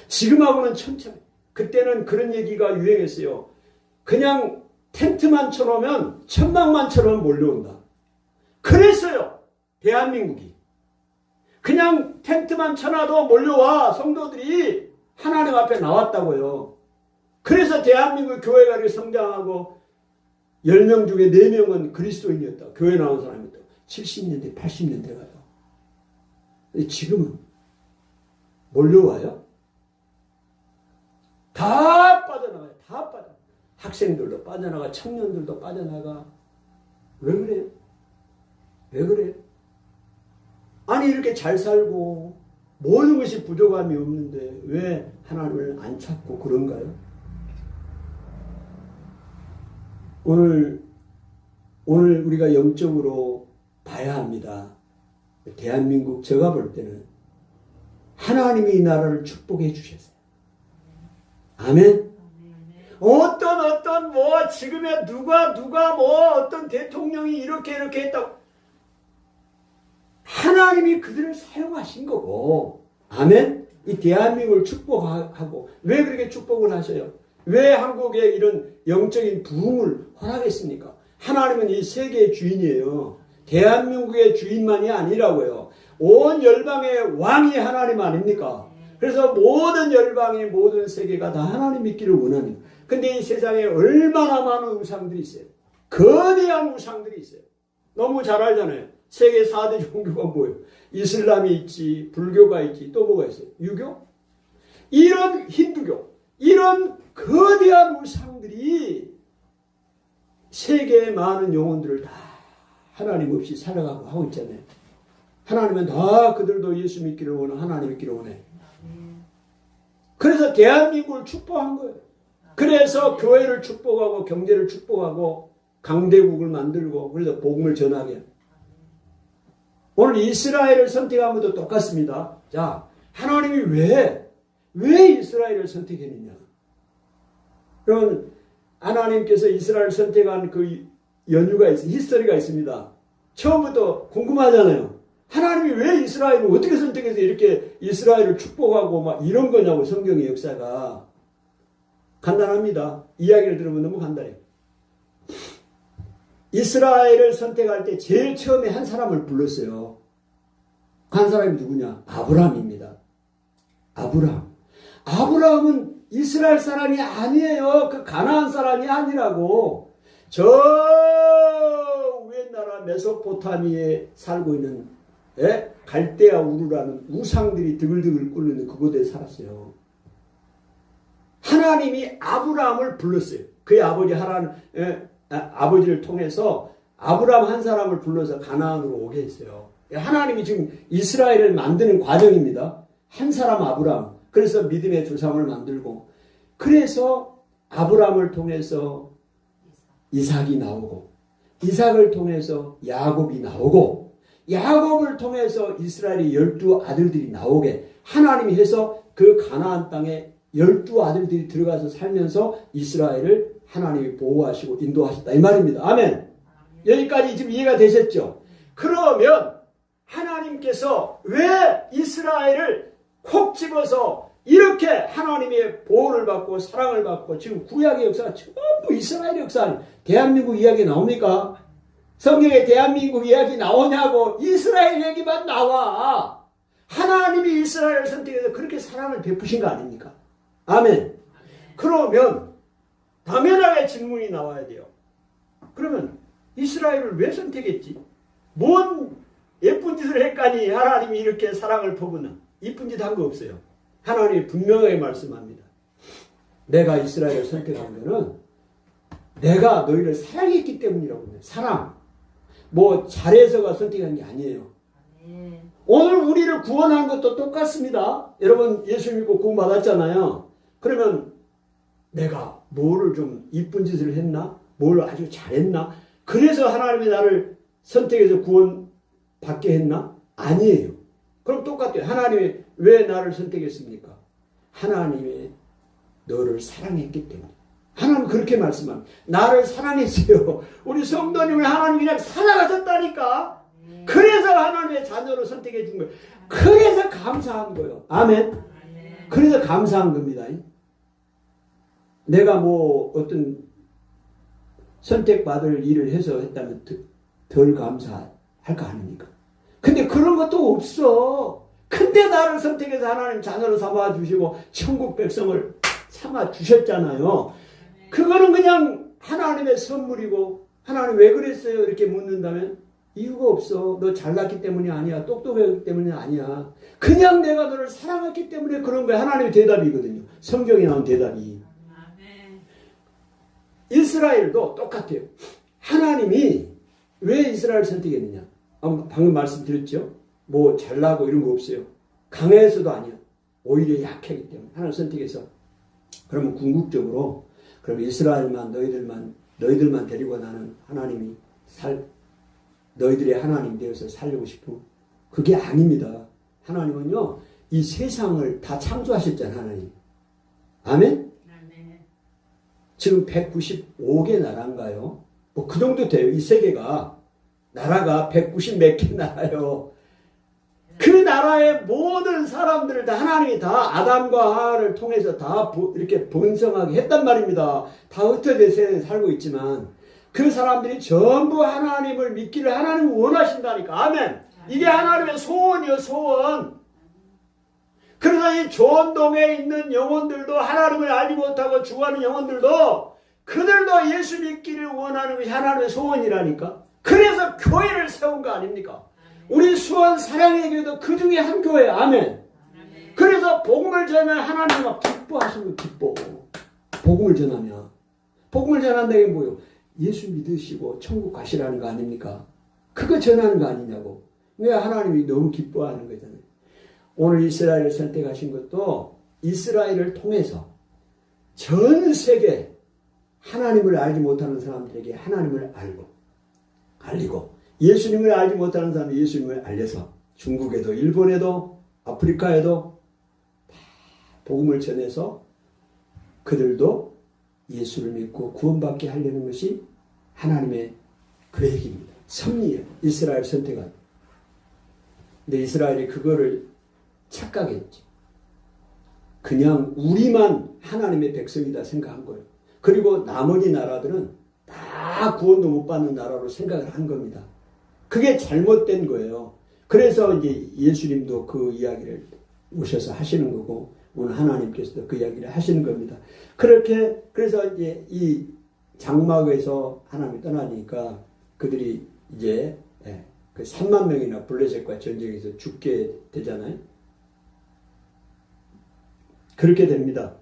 지금하고는 천천히. 그때는 그런 얘기가 유행했어요. 그냥 텐트만 쳐놓으면 천막만 쳐놓으면 몰려온다. 그랬어요. 대한민국이. 그냥 텐트만 쳐놔도 몰려와. 성도들이 하나님 앞에 나왔다고요. 그래서 대한민국 교회가 이렇게 성장하고 10명 중에 4명은 그리스도인이었다. 교회 나온 사람이었다. 70년대, 80년대 가요. 지금은 몰려와요. 다 빠져나가요. 다 빠져. 학생들도 빠져나가, 청년들도 빠져나가. 왜 그래요? 왜 그래요? 아니 이렇게 잘 살고 모든 것이 부족함이 없는데 왜 하나님을 안 찾고 그런가요? 오늘 우리가 영적으로 봐야 합니다. 대한민국 제가 볼 때는 하나님이 이 나라를 축복해 주셨어요. 아멘. 어떤 뭐 지금의 누가 뭐 어떤 대통령이 이렇게 했다고 하나님이 그들을 사용하신 거고. 아멘. 이 대한민국을 축복하고 왜 그렇게 축복을 하셔요? 왜 한국에 이런 영적인 부흥을 허락했습니까? 하나님은 이 세계의 주인이에요. 대한민국의 주인만이 아니라고요. 온 열방의 왕이 하나님 아닙니까? 그래서 모든 열방의 모든 세계가 다 하나님 믿기를 원합니다. 근데 이 세상에 얼마나 많은 우상들이 있어요. 거대한 우상들이 있어요. 너무 잘 알잖아요. 세계 4대 종교가 뭐예요? 이슬람이 있지, 불교가 있지, 또 뭐가 있어요? 유교? 이런 힌두교, 이런 거대한 우상들이 세계의 많은 영혼들을 다 하나님 없이 살아가고 하고 있잖아요. 하나님은 다 그들도 예수 믿기를 원해, 하나님 믿기를 원해. 그래서 대한민국을 축복한 거예요. 그래서 교회를 축복하고 경제를 축복하고 강대국을 만들고 그래서 복음을 전하게. 오늘 이스라엘을 선택한 것도 똑같습니다. 자, 하나님이 왜 이스라엘을 선택했느냐? 그러면 하나님께서 이스라엘을 선택한 그 연유가 히스토리가 있습니다. 처음부터 궁금하잖아요. 하나님이 왜 이스라엘을 어떻게 선택해서 이렇게 이스라엘을 축복하고 막 이런 거냐고. 성경의 역사가 간단합니다. 이야기를 들으면 너무 간단해요. 이스라엘을 선택할 때 제일 처음에 한 사람을 불렀어요. 한 사람이 누구냐? 아브라함입니다. 아브라함은 이스라엘 사람이 아니에요. 그 가나안 사람이 아니라고. 저 위에 나라 메소포타미에 살고 있는 갈대아 우르라는 우상들이 드글드글 끓는 그곳에 살았어요. 하나님이 아브라함을 불렀어요. 그의 아버지를 통해서 아브라함 한 사람을 불러서 가나안으로 오게 했어요. 하나님이 지금 이스라엘을 만드는 과정입니다. 한 사람 아브라함. 그래서 믿음의 조상을 만들고, 그래서 아브라함을 통해서 이삭이 나오고, 이삭을 통해서 야곱이 나오고, 야곱을 통해서 이스라엘의 12아들들이 나오게 하나님이 해서 그 가나안 땅에 12아들들이 들어가서 살면서 이스라엘을 하나님이 보호하시고 인도하셨다 이 말입니다. 아멘. 여기까지 지금 이해가 되셨죠? 그러면 하나님께서 왜 이스라엘을 콕 집어서 이렇게 하나님의 보호를 받고 사랑을 받고, 지금 구약의 역사가 전부 이스라엘의 역사, 대한민국 이야기 나옵니까? 성경에 대한민국 이야기 나오냐고. 이스라엘 얘기만 나와. 하나님이 이스라엘을 선택해서 그렇게 사랑을 베푸신 거 아닙니까? 아멘. 그러면 당연하게 질문이 나와야 돼요. 그러면 이스라엘을 왜 선택했지? 뭔 예쁜 짓을 했까니 하나님이 이렇게 사랑을 퍼부나? 이쁜 짓 한 거 없어요. 하나님이 분명하게 말씀합니다. 내가 이스라엘을 선택한 거는 내가 너희를 사랑했기 때문이라고 해요. 사랑. 뭐 잘해서가 선택한 게 아니에요. 오늘 우리를 구원한 것도 똑같습니다. 여러분 예수 믿고 구원받았잖아요. 그러면 내가 뭐를 좀 이쁜 짓을 했나? 뭘 아주 잘했나? 그래서 하나님이 나를 선택해서 구원받게 했나? 아니에요. 그럼 똑같아요. 하나님이 왜 나를 선택했습니까? 하나님이 너를 사랑했기 때문에. 하나님 그렇게 말씀합니다. 나를 사랑했어요. 우리 성도님을 하나님 그냥 사랑하셨다니까. 그래서 하나님의 자녀로 선택해 준 거예요. 그래서 감사한 거예요. 아멘. 그래서 감사한 겁니다. 내가 뭐 어떤 선택받을 일을 해서 했다면 덜 감사할 거 아닙니까? 근데 그런 것도 없어. 근데 나를 선택해서 하나님 자녀로 삼아 주시고 천국 백성을 삼아 주셨잖아요. 그거는 그냥 하나님의 선물이고, 하나님 왜 그랬어요? 이렇게 묻는다면 이유가 없어. 너 잘났기 때문이 아니야. 똑똑하기 때문이 아니야. 그냥 내가 너를 사랑했기 때문에 그런 거야. 하나님의 대답이거든요. 성경에 나온 대답이. 이스라엘도 똑같아요. 하나님이 왜 이스라엘을 선택했느냐? 방금 말씀드렸죠? 뭐 잘나고 이런 거 없어요. 강해서도 아니야. 오히려 약하기 때문에 하나님 선택해서. 그러면 궁극적으로 그럼 이스라엘만 너희들만 데리고 나는 하나님이 너희들의 하나님 되어서 살려고 싶어. 그게 아닙니다. 하나님은요 이 세상을 다 창조하셨잖아요. 하나님. 아멘? 지금 195개 나라인가요? 뭐 그 정도 돼요. 이 세계가 나라가 190 몇 개 나라요. 그 나라의 모든 사람들을 다 하나님이 다 아담과 하와를 통해서 다 이렇게 번성하게 했단 말입니다. 다 흩어져 세상에 살고 있지만 그 사람들이 전부 하나님을 믿기를 하나님을 원하신다니까. 아멘. 이게 하나님의 소원이요, 소원. 그래서 이 조원동에 있는 영혼들도 하나님을 알지 못하고 죽어가는 영혼들도 그들도 예수 믿기를 원하는 것이 하나님의 소원이라니까. 그래서 교회를 세운 거 아닙니까? 우리 수원 사랑의 교회도 그 중에 한 교회. 아멘. 그래서 복음을 전하면 하나님이 막 기뻐하시는 거. 기뻐. 복음을 전하면. 복음을 전한다는 게 뭐예요? 예수 믿으시고 천국 가시라는 거 아닙니까? 그거 전하는 거 아니냐고. 왜 하나님이 너무 기뻐하는 거잖아요. 오늘 이스라엘을 선택하신 것도 이스라엘을 통해서 전 세계 하나님을 알지 못하는 사람들에게 하나님을 알리고 예수님을 알지 못하는 사람이 예수님을 알려서 중국에도 일본에도 아프리카에도 다 복음을 전해서 그들도 예수를 믿고 구원받게 하려는 것이 하나님의 계획입니다. 섭리예요. 이스라엘 선택한. 근데 이스라엘이 그거를 착각했지. 그냥 우리만 하나님의 백성이다 생각한 거예요. 그리고 나머지 나라들은 다 구원도 못 받는 나라로 생각을 한 겁니다. 그게 잘못된 거예요. 그래서 이제 예수님도 그 이야기를 오셔서 하시는 거고 오늘 하나님께서도 그 이야기를 하시는 겁니다. 그래서 이제 이 장막에서 하나님이 떠나니까 그들이 이제 그 3만 명이나 블레셋과 전쟁에서 죽게 되잖아요. 그렇게 됩니다.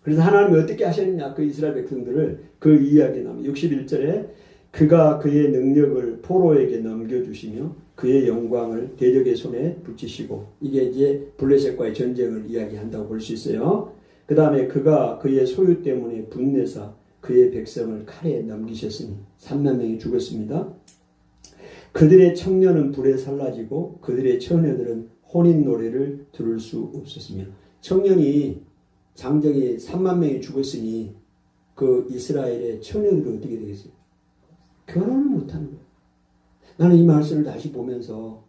그래서 하나님이 어떻게 하셨느냐, 그 이스라엘 백성들을, 그 이야기 나오면 61절에 그가 그의 능력을 포로에게 넘겨주시며 그의 영광을 대적의 손에 붙이시고, 이게 이제 블레셋과의 전쟁을 이야기한다고 볼 수 있어요. 그 다음에 그가 그의 소유 때문에 분내사 그의 백성을 칼에 넘기셨으니 3만 명이 죽었습니다. 그들의 청년은 불에 살라지고 그들의 처녀들은 혼인 노래를 들을 수 없었으며, 청년이 장정이 3만 명이 죽었으니 그 이스라엘의 처녀들이 어떻게 되겠어요? 결혼을 못하는 거예요. 나는 이 말씀을 다시 보면서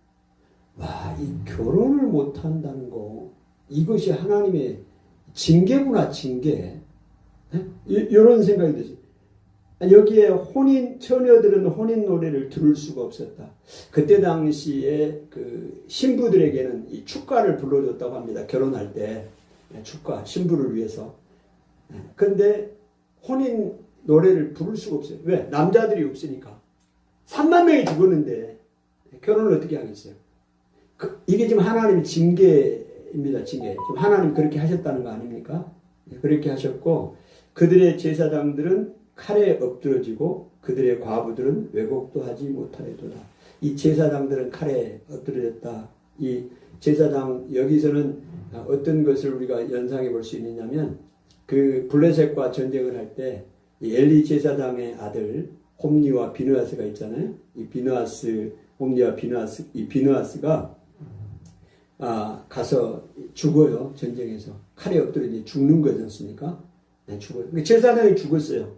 와, 이 결혼을 못한다는 거, 이것이 하나님의 징계구나, 징계. 이런 생각이 들었어요. 여기에 처녀들은 혼인 노래를 들을 수가 없었다. 그때 당시에 그 신부들에게는 이 축가를 불러줬다고 합니다. 결혼할 때 축가, 신부를 위해서. 그런데 혼인 노래를 부를 수가 없어요. 왜? 남자들이 없으니까. 3만 명이 죽었는데 결혼을 어떻게 하겠어요? 이게 지금 하나님의 징계입니다. 징계. 지금 하나님 그렇게 하셨다는 거 아닙니까? 그렇게 하셨고, 그들의 제사장들은 칼에 엎드러지고 그들의 과부들은 왜곡도 하지 못하였도다. 이 제사장들은 칼에 엎드려졌다. 이 제사장, 여기서는 어떤 것을 우리가 연상해 볼 수 있느냐면, 그 블레셋과 전쟁을 할 때 엘리 제사장의 아들 홈니와 비느하스가 있잖아요. 이 홈니와 비느하스가 가서 죽어요. 전쟁에서 칼에 엎드려 죽는 거지 않습니까? 네, 죽어요. 제사장이 죽었어요.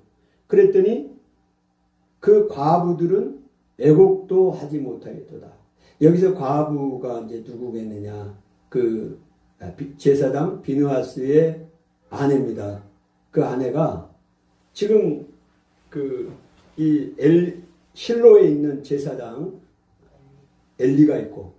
그랬더니 그 과부들은 애곡도 하지 못하였도다. 여기서 과부가 이제 누구겠느냐? 그 제사장 비느하스의 아내입니다. 그 아내가 지금 그 실로에 있는 제사장 엘리가 있고,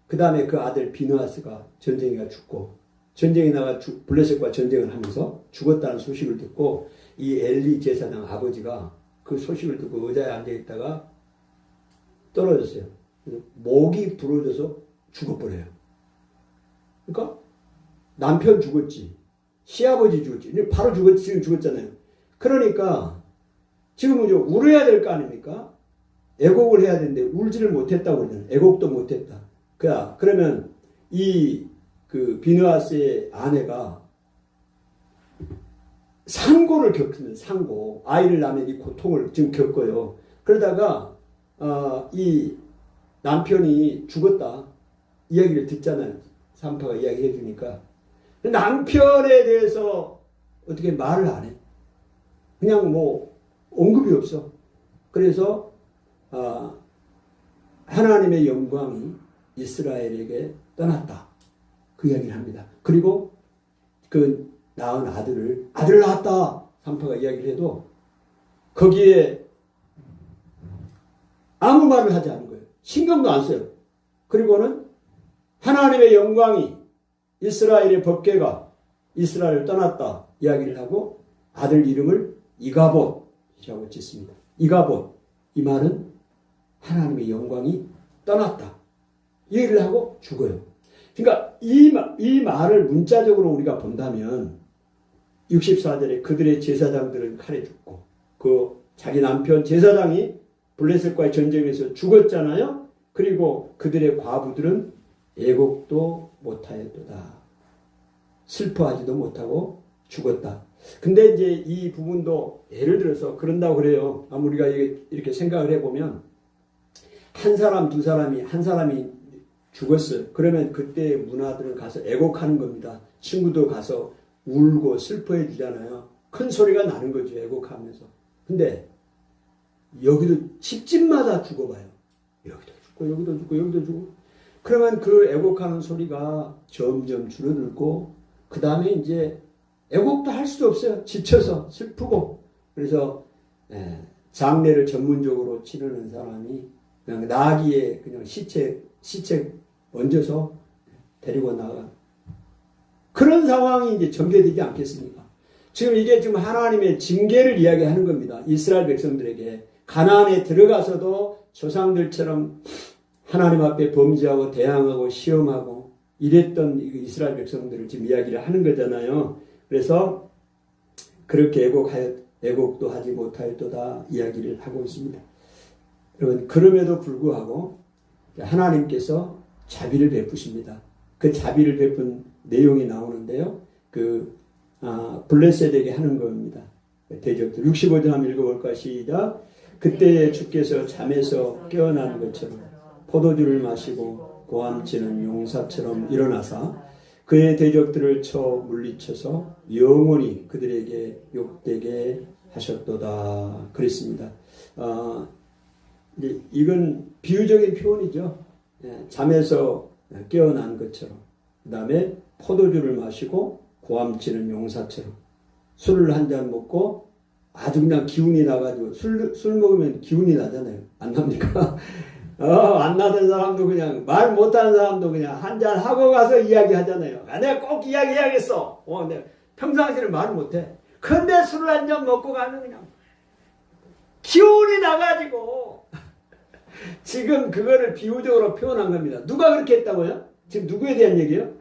그 다음에 그 아들 비느하스가 전쟁에 죽고, 전쟁에 나가 블레셋과 전쟁을 하면서 죽었다는 소식을 듣고, 이 엘리 제사장 아버지가 그 소식을 듣고 의자에 앉아있다가 떨어졌어요. 그래서 목이 부러져서 죽어버려요. 그러니까 남편 죽었지, 시아버지 죽었지, 바로 죽었지, 지금 죽었잖아요. 그러니까 지금 울어야 될 거 아닙니까? 애곡을 해야 되는데 울지를 못했다고 그러잖아요. 애곡도 못했다. 그러면 그 비느하스의 아내가 상고를 겪습니다. 상고. 아이를 낳으면 이 고통을 지금 겪어요. 그러다가 이 남편이 죽었다 이야기를 듣잖아요. 산파가 이야기해 주니까 남편에 대해서 어떻게 말을 안 해. 그냥 뭐 언급이 없어. 그래서 하나님의 영광이 이스라엘에게 떠났다. 그 이야기를 합니다. 그리고 그 낳은 아들을 낳았다. 산파가 이야기를 해도 거기에 아무 말을 하지 않은 거예요. 신경도 안 써요. 그리고는 하나님의 영광이 이스라엘의 법궤가 이스라엘을 떠났다 이야기를 하고 아들 이름을 이가봇이라고 짓습니다. 이가봇, 이 말은 하나님의 영광이 떠났다 이 얘기를 하고 죽어요. 그러니까 이 말을 문자적으로 우리가 본다면 64절에 그들의 제사장들은 칼에 죽고 그 자기 남편 제사장이 블레셋과의 전쟁에서 죽었잖아요. 그리고 그들의 과부들은 애곡도 못하였도다. 슬퍼하지도 못하고 죽었다. 근데 이제 이 부분도 예를 들어서 그런다고 그래요. 우리가 이렇게 생각을 해보면 한 사람 두 사람이 한 사람이 죽었어요. 그러면 그때 문화들은 가서 애곡하는 겁니다. 친구도 가서 울고 슬퍼해 주잖아요. 큰 소리가 나는 거죠. 애곡하면서. 근데 여기도 집집마다 죽어봐요. 여기도 죽고 여기도 죽고 여기도 죽고. 그러면 그 애곡하는 소리가 점점 줄어들고 그 다음에 이제 애곡도 할 수도 없어요. 지쳐서 슬프고. 그래서 장례를 전문적으로 치르는 사람이 그냥 나귀에 그냥 시체 얹어서 데리고 나가. 그런 상황이 이제 전개되지 않겠습니까? 지금 이게 지금 하나님의 징계를 이야기하는 겁니다. 이스라엘 백성들에게. 가나안에 들어가서도 조상들처럼 하나님 앞에 범죄하고 대항하고 시험하고 이랬던 이스라엘 백성들을 지금 이야기를 하는 거잖아요. 그래서 그렇게 애곡도 하지 못하였도다 이야기를 하고 있습니다. 여러분, 그럼에도 불구하고 하나님께서 자비를 베푸십니다. 그 자비를 베푼 내용이 나오는데요. 블레셋에게 하는 겁니다. 대적들 65절 한번 읽어볼까? 시작. 그때에 주께서 잠에서 깨어나는 것처럼 포도주를 마시고 고함치는 용사처럼 일어나사 그의 대적들을 쳐 물리쳐서 영원히 그들에게 욕되게 하셨도다 그랬습니다. 이건 비유적인 표현이죠. 잠에서 깨어난 것처럼. 그 다음에 포도주를 마시고 고함치는 용사처럼 술을 한 잔 먹고 아주 그냥 기운이 나가지고 술 먹으면 기운이 나잖아요. 안 납니까? 안 나던 사람도 그냥 말 못하는 사람도 그냥 한 잔 하고 가서 이야기하잖아요. 내가 꼭 이야기해야겠어. 내가 평상시에는 말을 못해. 근데 술을 한 잔 먹고 가면 그냥 기운이 나가지고 지금 그거를 비유적으로 표현한 겁니다. 누가 그렇게 했다고요? 지금 누구에 대한 얘기예요?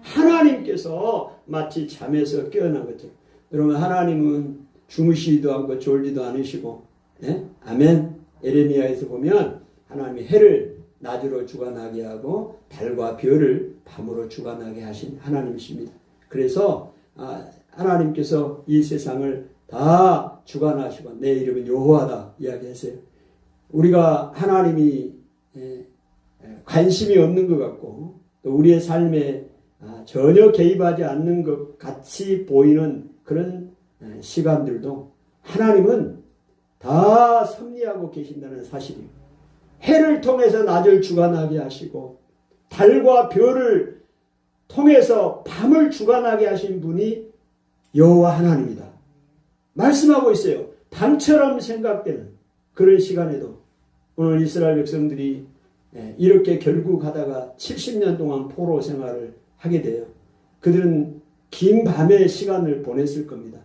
하나님께서 마치 잠에서 깨어난 것처럼. 여러분, 하나님은 주무시지도 않고 졸지도 않으시고, 아멘. 에레미야에서 보면 하나님이 해를 낮으로 주관하게 하고 달과 별을 밤으로 주관하게 하신 하나님이십니다. 그래서 하나님께서 이 세상을 다 주관하시고 내 이름은 여호와다 이야기했어요. 우리가 하나님이 관심이 없는 것 같고 또 우리의 삶에 전혀 개입하지 않는 것 같이 보이는 그런 시간들도 하나님은 다 섭리하고 계신다는 사실이에요. 해를 통해서 낮을 주관하게 하시고 달과 별을 통해서 밤을 주관하게 하신 분이 여호와 하나님이다. 말씀하고 있어요. 밤처럼 생각되는 그런 시간에도 오늘 이스라엘 백성들이 이렇게 결국 하다가 70년 동안 포로 생활을 하게 돼요. 그들은 긴 밤의 시간을 보냈을 겁니다.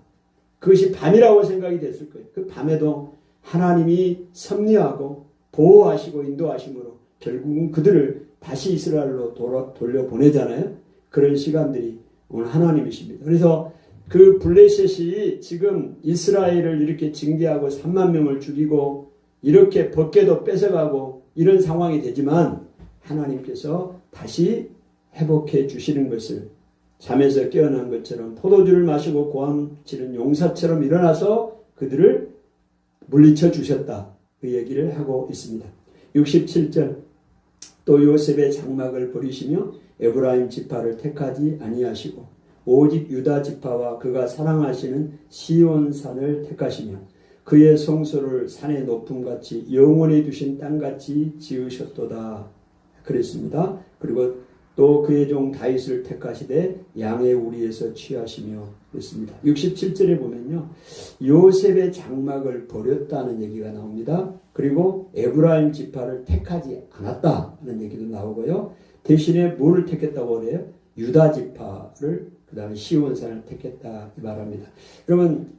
그것이 밤이라고 생각이 됐을 거예요. 그 밤에도 하나님이 섭리하고 보호하시고 인도하심으로 결국은 그들을 다시 이스라엘로 돌려보내잖아요. 그런 시간들이 오늘 하나님이십니다. 그래서 그 블레셋이 지금 이스라엘을 이렇게 징계하고 3만 명을 죽이고 이렇게 법궤도 뺏어가고 이런 상황이 되지만 하나님께서 다시 회복해 주시는 것을 잠에서 깨어난 것처럼 포도주를 마시고 고함치는 용사처럼 일어나서 그들을 물리쳐 주셨다. 그 얘기를 하고 있습니다. 67절 또 요셉의 장막을 버리시며 에브라임 지파를 택하지 아니하시고 오직 유다 지파와 그가 사랑하시는 시온산을 택하시며 그의 성소를 산의 높음같이 영원히 두신 땅같이 지으셨도다. 그랬습니다. 그리고 또 그의 종 다윗을 택하시되 양의 우리에서 취하시며 그랬습니다. 67절에 보면요. 요셉의 장막을 버렸다는 얘기가 나옵니다. 그리고 에브라임 지파를 택하지 않았다는 얘기도 나오고요. 대신에 뭐를 택했다고 그래요? 유다 지파를 그 다음에 시온산을 택했다 이 말합니다. 그러면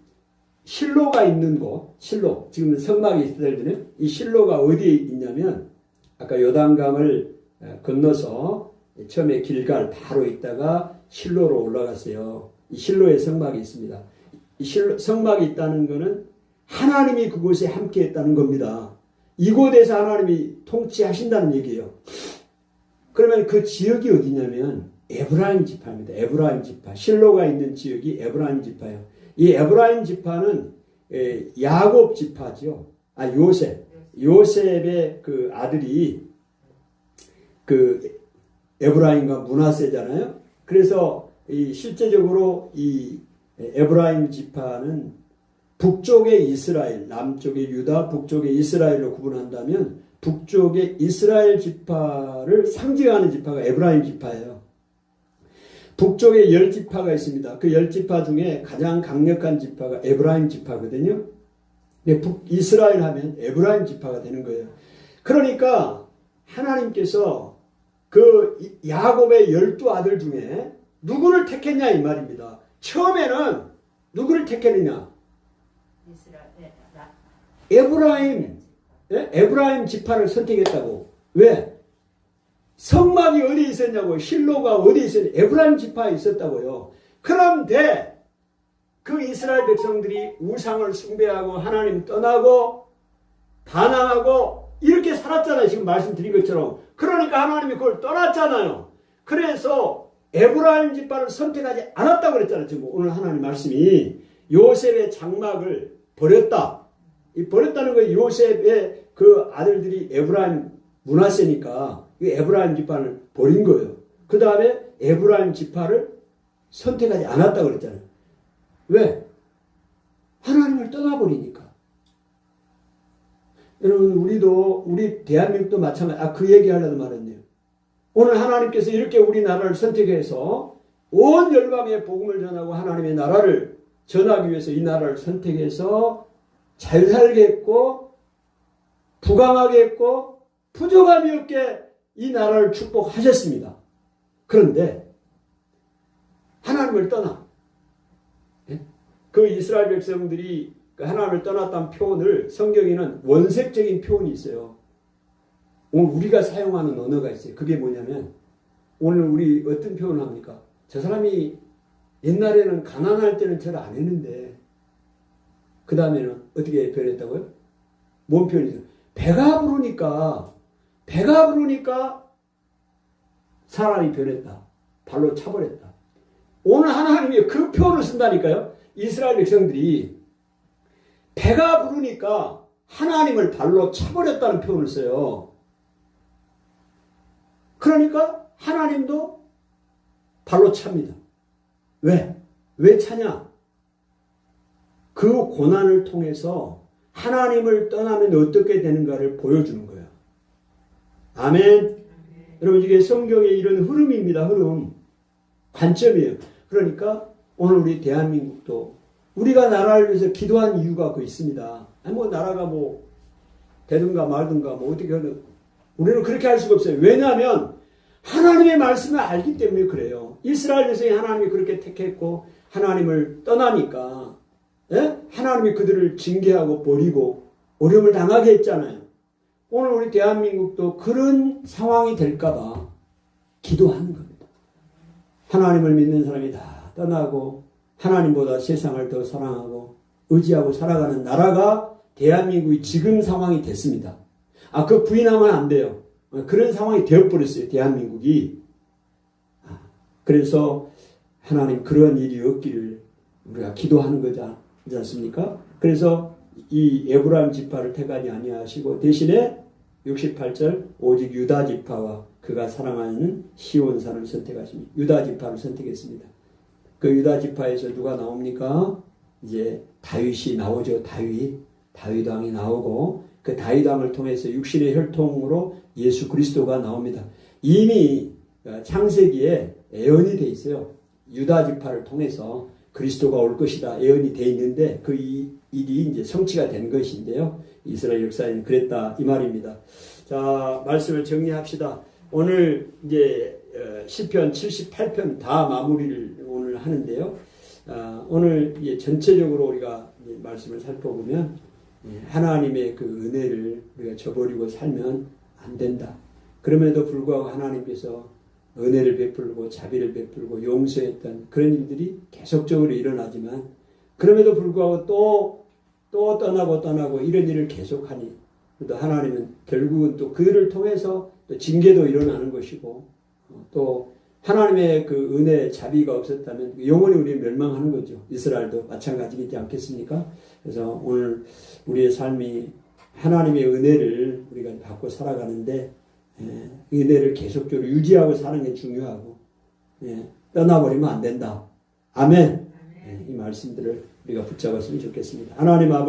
실로가 있는 곳, 실로 지금 성막이 있을 이 실로가 어디에 있냐면 아까 요단강을 건너서 처음에 길갈 바로 있다가 실로로 올라갔어요. 이 실로에 성막이 있습니다. 이 성막이 있다는 것은 하나님이 그곳에 함께 했다는 겁니다. 이곳에서 하나님이 통치하신다는 얘기예요. 그러면 그 지역이 어디냐면 에브라임 지파입니다. 에브라임 지파. 실로가 있는 지역이 에브라임 지파예요. 이 에브라임 지파는 야곱 지파죠. 요셉의 그 아들이 그 에브라임과 므낫세잖아요. 그래서 실제적으로 이 에브라임 지파는 북쪽의 이스라엘, 남쪽의 유다, 북쪽의 이스라엘로 구분한다면 북쪽의 이스라엘 지파를 상징하는 지파가 에브라임 지파예요. 북쪽에 10지파가 있습니다. 그 10지파 중에 가장 강력한 지파가 에브라임 지파거든요. 북이스라엘 하면 에브라임 지파가 되는 거예요. 그러니까 하나님께서 그 야곱의 12아들 중에 누구를 택했냐 이 말입니다. 처음에는 누구를 택했느냐? 에브라임 지파를 선택했다고. 왜? 성막이 어디에 있었냐고. 실로가 어디에 있었냐고. 에브라임 지파에 있었다고요. 그런데 그 이스라엘 백성들이 우상을 숭배하고 하나님 떠나고 반항하고 이렇게 살았잖아요. 지금 말씀드린 것처럼. 그러니까 하나님이 그걸 떠났잖아요. 그래서 에브라임 지파를 선택하지 않았다고 그랬잖아요. 지금 오늘 하나님 말씀이 요셉의 장막을 버렸다. 이 버렸다는 거 요셉의 그 아들들이 에브라임 므낫세니까 이 에브라임 지파를 버린 거예요. 그 다음에 에브라임 지파를 선택하지 않았다고 그랬잖아요. 왜? 하나님을 떠나버리니까. 여러분 우리 대한민국도 마찬가지. 그 얘기 하려고 말했네요. 오늘 하나님께서 이렇게 우리나라를 선택해서 온 열방에 복음을 전하고 하나님의 나라를 전하기 위해서 이 나라를 선택해서 잘 살겠고 부강하겠고 부족함이 없게 이 나라를 축복하셨습니다. 그런데 하나님을 떠나 그 이스라엘 백성들이 하나님을 떠났다는 표현을 성경에는 원색적인 표현이 있어요. 오늘 우리가 사용하는 언어가 있어요. 그게 뭐냐면 오늘 우리 어떤 표현을 합니까? 저 사람이 옛날에는 가난할 때는 절 안 했는데 그 다음에는 어떻게 변했다고요? 뭔 표현이죠? 배가 부르니까 사람이 변했다. 발로 차버렸다. 오늘 하나님이 그 표현을 쓴다니까요. 이스라엘 백성들이 배가 부르니까 하나님을 발로 차버렸다는 표현을 써요. 그러니까 하나님도 발로 찹니다. 왜? 왜 차냐? 그 고난을 통해서 하나님을 떠나면 어떻게 되는가를 보여주는 거예요. 아멘. 여러분 이게 성경의 이런 흐름입니다. 흐름. 관점이에요. 그러니까 오늘 우리 대한민국도 우리가 나라를 위해서 기도한 이유가 그 있습니다. 나라가 되든가 말든가 뭐 어떻게 하든 우리는 그렇게 할 수가 없어요. 왜냐하면 하나님의 말씀을 알기 때문에 그래요. 이스라엘 백성이 하나님이 그렇게 택했고 하나님을 떠나니까 하나님이 그들을 징계하고 버리고 어려움을 당하게 했잖아요. 오늘 우리 대한민국도 그런 상황이 될까봐 기도하는 겁니다. 하나님을 믿는 사람이 다 떠나고 하나님보다 세상을 더 사랑하고 의지하고 살아가는 나라가 대한민국이 지금 상황이 됐습니다. 그 부인하면 안 돼요. 그런 상황이 되어버렸어요. 대한민국이. 그래서 하나님 그런 일이 없기를 우리가 기도하는 거지 않습니까? 그래서 이 에브라임 지파를 택하지 아니하시고 대신에 68절 오직 유다 지파와 그가 사랑하는 시온산을 선택하십니다. 유다 지파를 선택했습니다. 그 유다 지파에서 누가 나옵니까? 이제 다윗이 나오죠. 다윗 왕이 나오고 그 다윗 왕을 통해서 육신의 혈통으로 예수 그리스도가 나옵니다. 이미 창세기에 예언이 돼 있어요. 유다 지파를 통해서 그리스도가 올 것이다 예언이 돼 있는데 그 일이 이제 성취가 된 것인데요. 이스라엘 역사에는 그랬다 이 말입니다. 자, 말씀을 정리합시다. 오늘 이제 시편 78편 다 마무리를 오늘 하는데요. 오늘 이제 전체적으로 우리가 말씀을 살펴보면 하나님의 그 은혜를 우리가 저버리고 살면 안 된다. 그럼에도 불구하고 하나님께서 은혜를 베풀고 자비를 베풀고 용서했던 그런 일들이 계속적으로 일어나지만 그럼에도 불구하고 또 떠나고 이런 일을 계속하니 또 하나님은 결국은 또 그들을 통해서 또 징계도 일어나는 것이고 또 하나님의 그 은혜 자비가 없었다면 영원히 우리 멸망하는 거죠. 이스라엘도 마찬가지이지 않겠습니까? 그래서 오늘 우리의 삶이 하나님의 은혜를 우리가 받고 살아가는데 은혜를 계속적으로 유지하고 사는 게 중요하고 떠나버리면 안 된다. 아멘. 이 말씀들을 우리가 붙잡았으면 좋겠습니다. 하나님 아버지